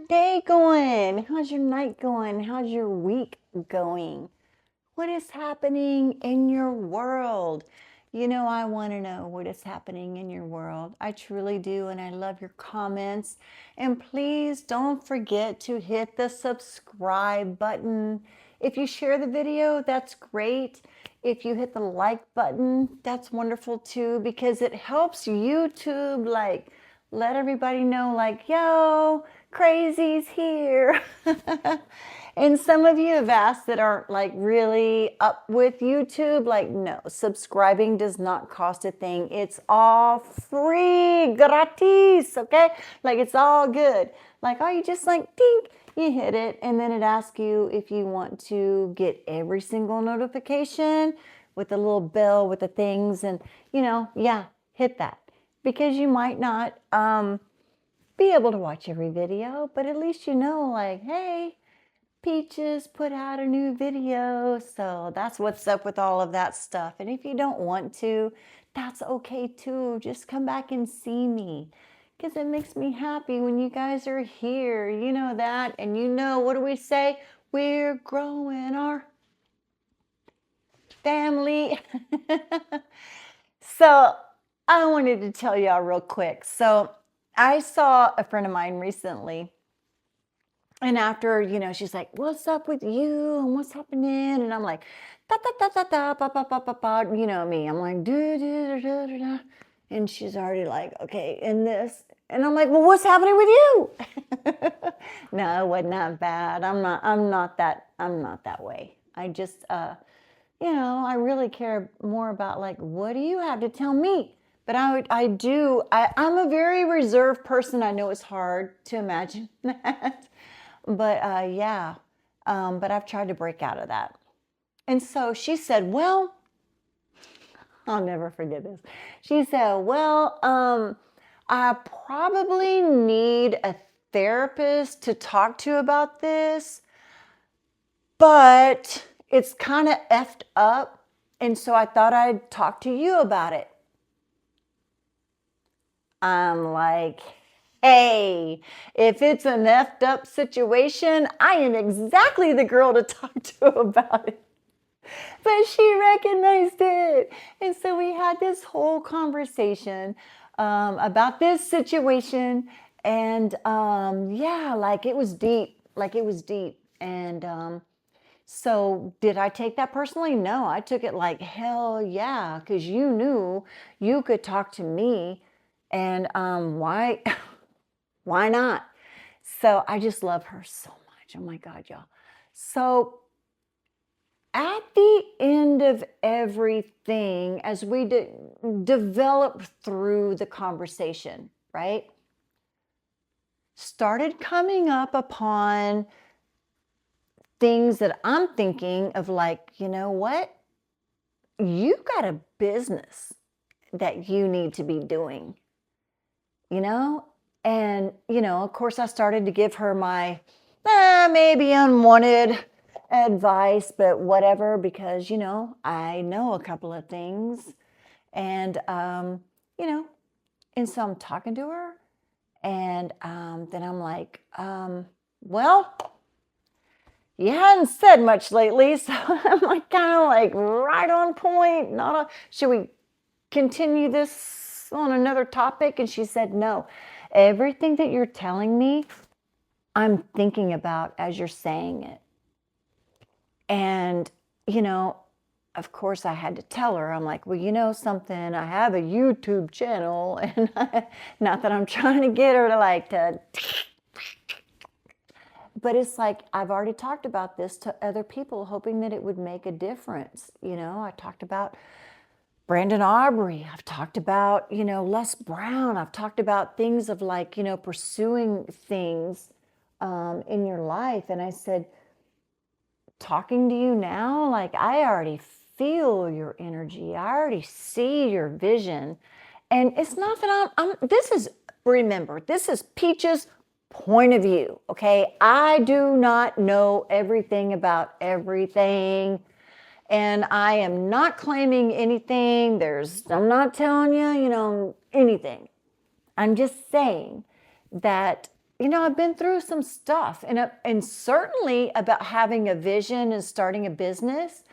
day going? How's your night going? How's your week going? What is happening in your world? I want to know what is happening in your world. I truly do, and I love your comments. And please don't forget to hit the subscribe button. If you share the video, that's great. If you hit the like button, that's wonderful too, because it helps YouTube let everybody know, yo, crazy's here. And some of you have asked that aren't really up with YouTube, no, subscribing does not cost a thing. It's all free, gratis, okay? It's all good. You just ding, you hit it, and then it asks you if you want to get every single notification with the little bell with the things, and yeah, hit that. Because you might not be able to watch every video, but at least hey, Peaches put out a new video. So that's what's up with all of that stuff. And if you don't want to, that's okay too. Just come back and see me, because it makes me happy when you guys are here. You know that. And what do we say? We're growing our family. So I wanted to tell y'all real quick. So I saw a friend of mine recently, and after, she's like, what's up with you and what's happening? And I'm like, da da da da da, ba ba ba ba ba. You know me. I'm like, do do da da da. And she's already like, okay, and this. And I'm like, well, what's happening with you? No, it wasn't that bad. I'm not that way. I just, I really care more about what do you have to tell me? But I'm a very reserved person. I know it's hard to imagine that. But yeah, but I've tried to break out of that. And so she said, well, I'll never forget this. She said, well, I probably need a therapist to talk to about this, but it's kind of effed up. And so I thought I'd talk to you about it. I'm like, hey, if it's an effed up situation, I am exactly the girl to talk to about it. But she recognized it. And so we had this whole conversation about this situation. And yeah, it was deep. It was deep. And so did I take that personally? No, I took it like, hell yeah, because you knew you could talk to me. And why not? So I just love her so much. Oh my God, y'all. So at the end of everything, as we develop through the conversation, right? Started coming up upon things that I'm thinking of, you know what? You got a business that you need to be doing, And, of course, I started to give her my maybe unwanted advice, but whatever, because, I know a couple of things. And, and so I'm talking to her. And then I'm like, well, you hadn't said much lately. So I'm kind of right on point. Should we continue this on another topic? And she said, no, everything that you're telling me, I'm thinking about as you're saying it. And, of course I had to tell her, I'm like, well, something, I have a YouTube channel, and not that I'm trying to get her to but it's I've already talked about this to other people, hoping that it would make a difference. I talked about Brandon Aubrey. I've talked about, Les Brown. I've talked about things of pursuing things in your life. And I said, talking to you now, I already feel your energy. I already see your vision. And it's not that remember, this is Peach's point of view, okay? I do not know everything about everything. And I am not claiming anything. I'm not telling you, anything. I'm just saying that, I've been through some stuff, and certainly about having a vision and starting a business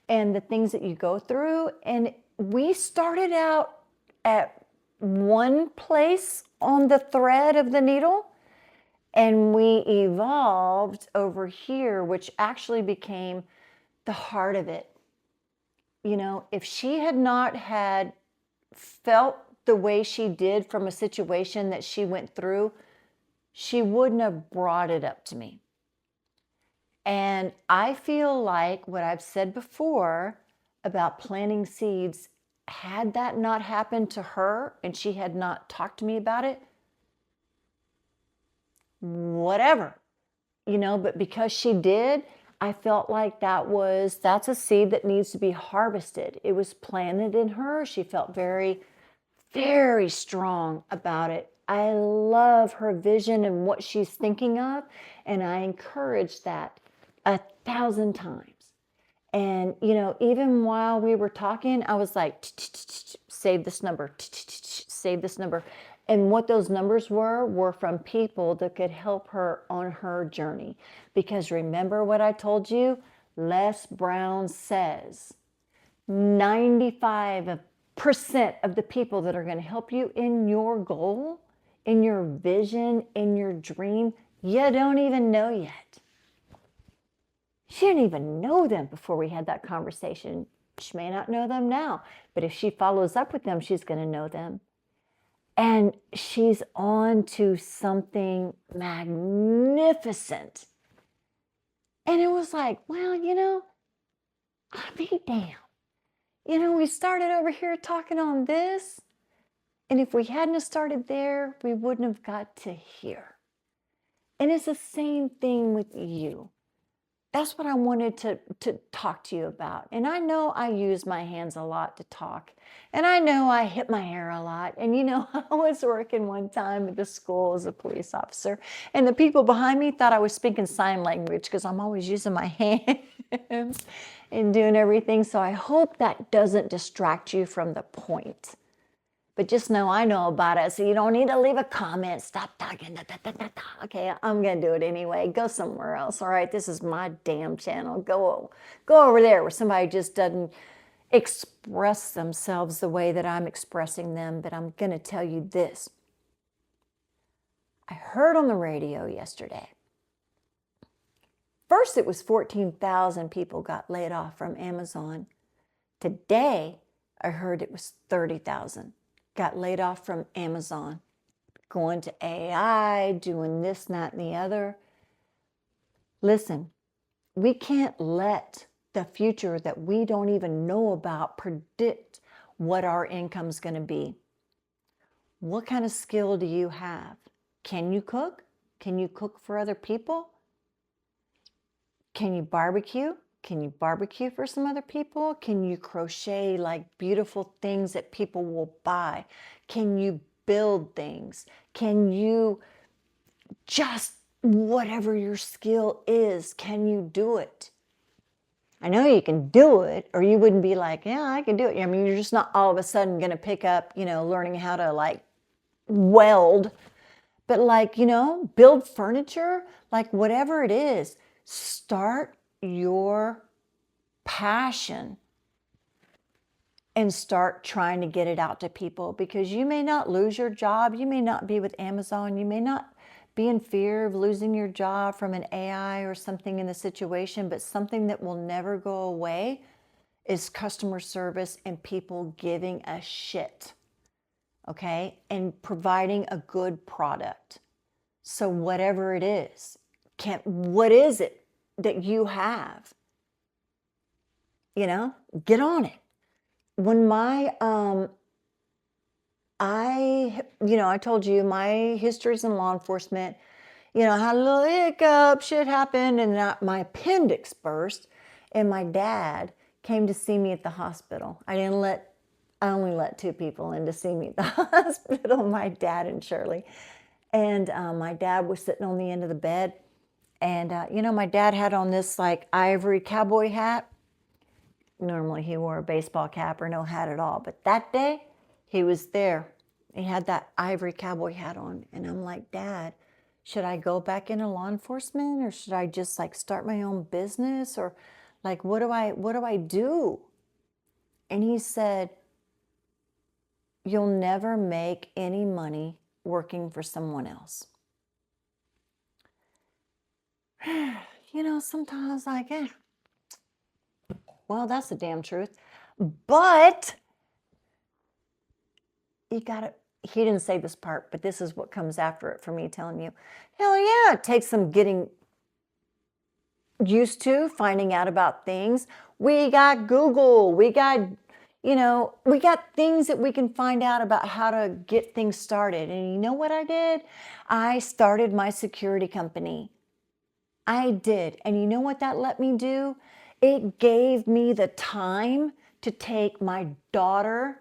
and the things that you go through. And we started out at one place on the thread of the needle, and we evolved over here, which actually became the heart of it. If she had not had felt the way she did from a situation that she went through, she wouldn't have brought it up to me. And I feel like what I've said before about planting seeds, had that not happened to her and she had not talked to me about it, whatever, but because she did, I felt like that's a seed that needs to be harvested. It was planted in her. She felt very, very strong about it. I love her vision and what she's thinking of, and I encourage that 1,000 times. And, even while we were talking, I was like, save this number, save this number. And what those numbers were from people that could help her on her journey. Because remember what I told you? Les Brown says 95% of the people that are going to help you in your goal, in your vision, in your dream, you don't even know yet. She didn't even know them before we had that conversation. She may not know them now, but if she follows up with them, she's going to know them. And she's on to something magnificent. And it was like, well, I'll be damned. We started over here talking on this. And if we hadn't started there, we wouldn't have got to here. And it's the same thing with you. That's what I wanted to talk to you about. And I know I use my hands a lot to talk. And I know I hit my hair a lot. And I was working one time at the school as a police officer. And the people behind me thought I was speaking sign language because I'm always using my hands and doing everything. So I hope that doesn't distract you from the point. But just know I know about it, so you don't need to leave a comment. Stop talking. Okay, I'm going to do it anyway. Go somewhere else. All right, this is my damn channel. Go over there where somebody just doesn't express themselves the way that I'm expressing them. But I'm going to tell you this. I heard on the radio yesterday. First, it was 14,000 people got laid off from Amazon. Today, I heard it was 30,000. Got laid off from Amazon, going to AI, doing this, that, and the other. Listen, we can't let the future that we don't even know about predict what our income's going to be. What kind of skill do you have? Can you cook? Can you cook for other people? Can you barbecue? Can you barbecue for some other people? Can you crochet like beautiful things that people will buy? Can you build things? Can you just, whatever your skill is, can you do it? I know you can do it, or you wouldn't be like, yeah, I can do it. I mean, you're just not all of a sudden going to pick up, learning how to like weld, but like, build furniture, like whatever it is, start your passion and start trying to get it out to people, because you may not lose your job. You may not be with Amazon. You may not be in fear of losing your job from an AI or something in the situation, but something that will never go away is customer service and people giving a shit, okay? And providing a good product. So whatever it is, what is it that you have? Get on it. When I told you my history's in law enforcement, I had a little hiccup, shit happened, and my appendix burst, and my dad came to see me at the hospital. I only let two people in to see me at the hospital, my dad and Shirley. And my dad was sitting on the end of the bed, and my dad had on this like ivory cowboy hat. Normally he wore a baseball cap or no hat at all, but that day he was there. He had that ivory cowboy hat on, and I'm like, Dad, Should I go back into law enforcement, or should I just like start my own business, or like what do I do? And he said, you'll never make any money working for someone else. Sometimes like, well, that's the damn truth. But he didn't say this part, but this is what comes after it for me telling you. Hell yeah, it takes some getting used to finding out about things. We got Google, we got things that we can find out about how to get things started. And you know what I did? I started my security company. I did. And you know what that let me do? It gave me the time to take my daughter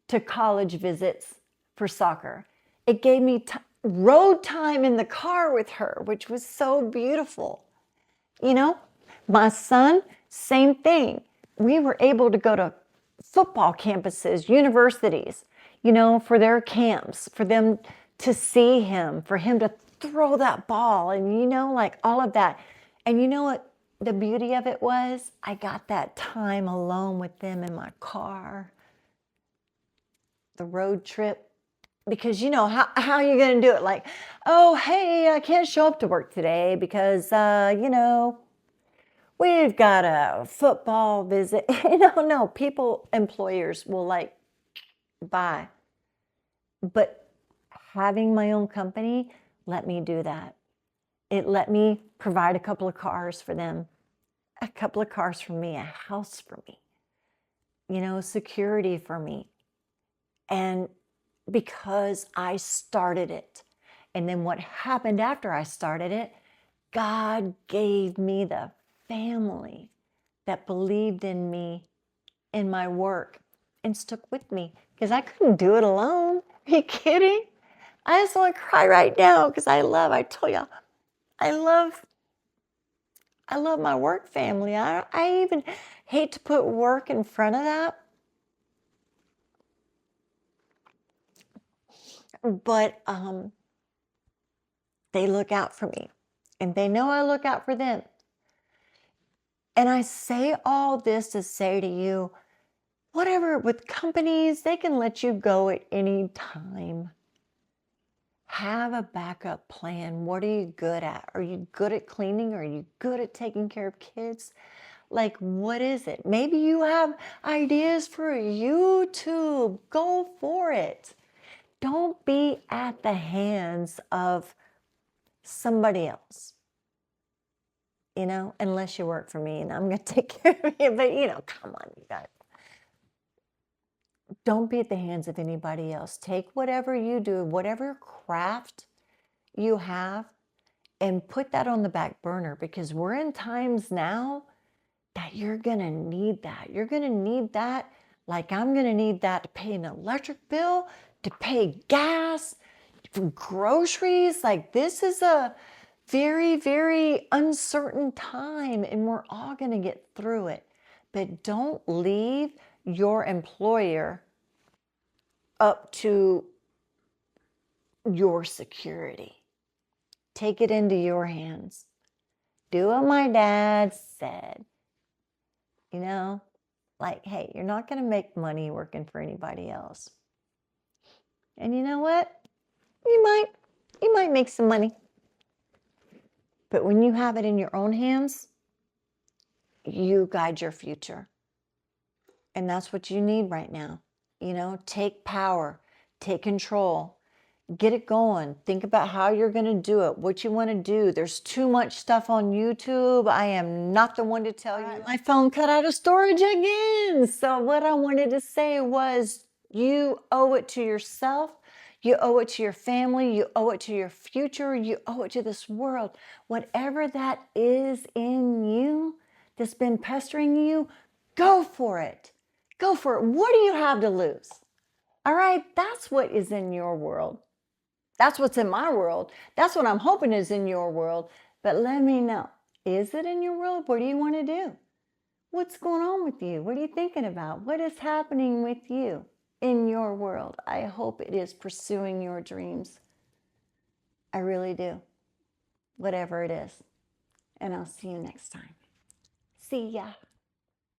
to college visits for soccer. It gave me road time in the car with her, which was so beautiful. My son, same thing. We were able to go to football campuses, universities, for their camps, for them to see him, for him to throw that ball and, like all of that. And you know what the beauty of it was? I got that time alone with them in my car, the road trip. Because how are you going to do it? Like, oh, hey, I can't show up to work today because, we've got a football visit. No, employers will like, bye. But having my own company let me do that. It let me provide a couple of cars for them, a couple of cars for me, a house for me, security for me. And because I started it. And then what happened after I started it, God gave me the family that believed in me, in my work, and stuck with me because I couldn't do it alone. Are you kidding? I just want to cry right now because I told you, I love my work family. I even hate to put work in front of that. But they look out for me and they know I look out for them. And I say all this to say to you, whatever, with companies, they can let you go at any time. Have a backup plan. What are you good at? Are you good at cleaning? Are you good at taking care of kids? Like, what is it? Maybe you have ideas for YouTube. Go for it. Don't be at the hands of somebody else, unless you work for me and I'm going to take care of you. But, come on, you guys. Don't be at the hands of anybody else. Take whatever you do, whatever craft you have, and put that on the back burner because we're in times now that you're going to need that. You're going to need that like I'm going to need that to pay an electric bill, to pay gas, for groceries. Like, this is a very, very uncertain time and we're all going to get through it. But don't leave your employer up to your security. Take it into your hands. Do what my dad said. Like, hey, you're not going to make money working for anybody else. And you know what? You might make some money. But when you have it in your own hands, you guide your future. And that's what you need right now. Take power, take control. Get it going. Think about how you're going to do it, what you want to do. There's too much stuff on YouTube. I am not the one to tell you. My phone cut out of storage again. So what I wanted to say was you owe it to yourself. You owe it to your family. You owe it to your future. You owe it to this world. Whatever that is in you that's been pestering you, go for it. Go for it. What do you have to lose? All right, that's what is in your world. That's what's in my world. That's what I'm hoping is in your world. But let me know. Is it in your world? What do you want to do? What's going on with you? What are you thinking about? What is happening with you in your world? I hope it is pursuing your dreams. I really do. whatever it is. And I'll see you next time. See ya.